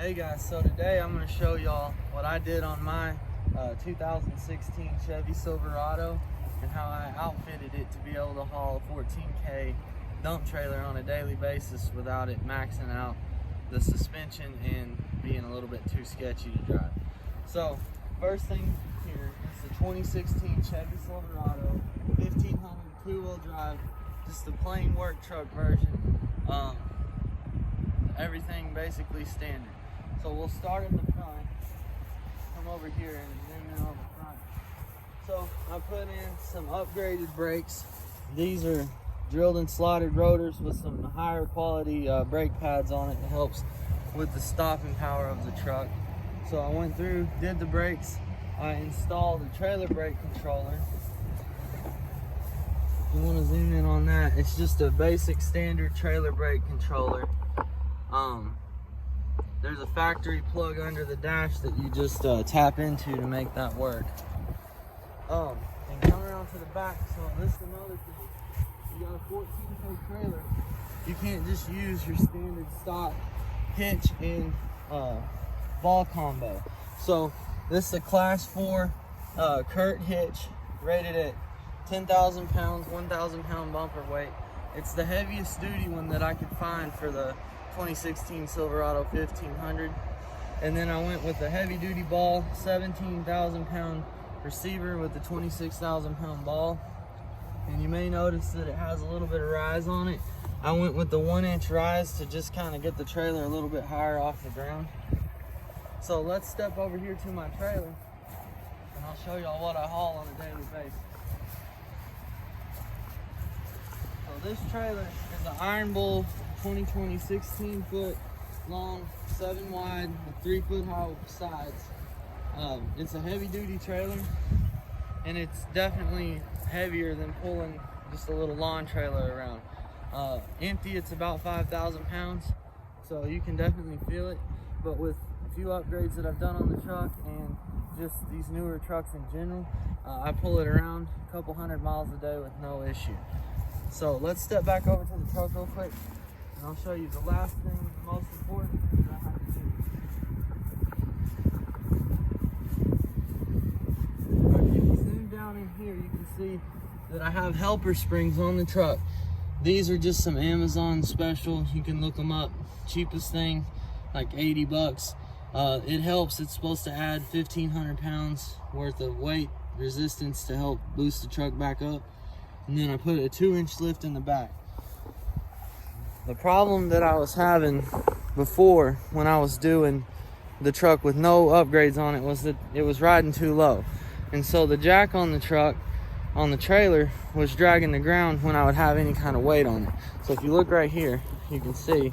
Hey guys, so today I'm going to show y'all what I did on my 2016 Chevy Silverado and how I outfitted it to be able to haul a 14K dump trailer on a daily basis without it maxing out the suspension and being a little bit too sketchy to drive. So first thing here is the 2016 Chevy Silverado 1500 two-wheel drive, just the plain work truck version. Everything basically standard. So we'll start at the front, come over here and zoom in on the front. So I put in some upgraded brakes. These are drilled and slotted rotors with some higher quality brake pads on it. It helps with the stopping power of the truck. So I went through, did the brakes. I installed a trailer brake controller. If you want to zoom in on that, it's just a basic standard trailer brake controller. There's a factory plug under the dash that you just tap into to make that work. And come around to the back. So this is another thing. You got a 14K trailer. You can't just use your standard stock hitch and ball combo. So this is a class 4 Kurt hitch, rated at 10,000 pounds, 1,000 pound bumper weight. It's the heaviest duty one that I could find for the 2016 Silverado 1500. And then I went with the heavy duty ball, 17,000 pound receiver with the 26,000 pound ball. And you may notice that it has a little bit of rise on it. I went with the 1-inch rise to just kind of get the trailer a little bit higher off the ground. So let's step over here to my trailer and I'll show y'all what I haul on a daily basis. So this trailer is an Iron Bull 2020 16 foot long, 7 wide with 3 foot high sides. It's a heavy duty trailer and it's definitely heavier than pulling just a little lawn trailer around. Empty, it's about 5,000 pounds, so you can definitely feel it. But with a few upgrades that I've done on the truck and just these newer trucks in general, I pull it around a couple 100 miles a day with no issue. So let's step back over to the truck real quick and I'll show you the last thing, the most important thing that I have to do. Right, if you zoom down in here, you can see that I have helper springs on the truck. These are just some Amazon special. You can look them up. Cheapest thing, like 80 bucks. It helps. It's supposed to add 1,500 pounds worth of weight resistance to help boost the truck back up. And then I put a 2-inch lift in the back. The problem that I was having before when I was doing the truck with no upgrades on it was that it was riding too low. And so the jack on the truck, on the trailer, was dragging the ground when I would have any kind of weight on it. So if you look right here, you can see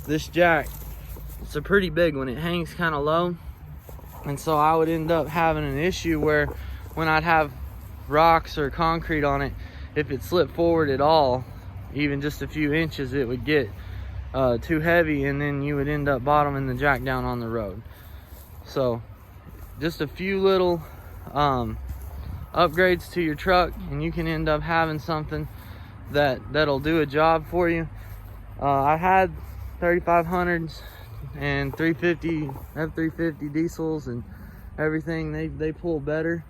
this jack, it's a pretty big one. It hangs kind of low. And so I would end up having an issue where when I'd have rocks or concrete on it, if it slipped forward at all, even just a few inches, it would get too heavy and then you would end up bottoming the jack down on the road. So just a few little upgrades to your truck and you can end up having something that'll do a job for you. I had 3500s and 350 F350 diesels and everything. They pull better,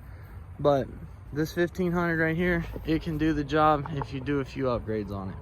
but this 1500 right here, it can do the job if you do a few upgrades on it.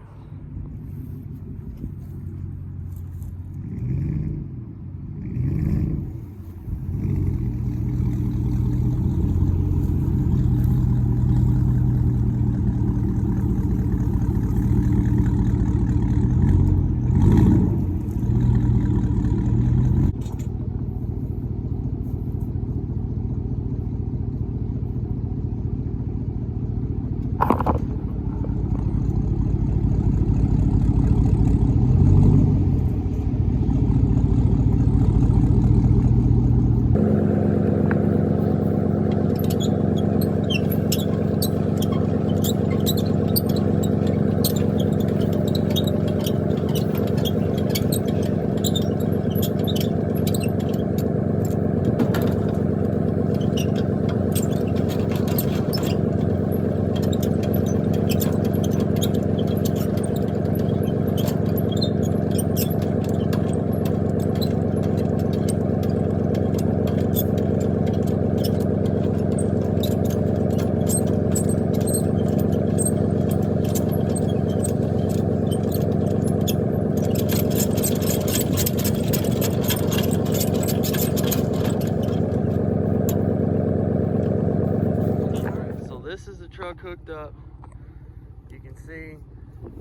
You can see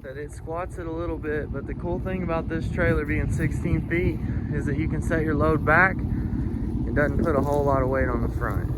that it squats it a little bit, but the cool thing about this trailer being 16 feet is that you can set your load back. It doesn't put a whole lot of weight on the front.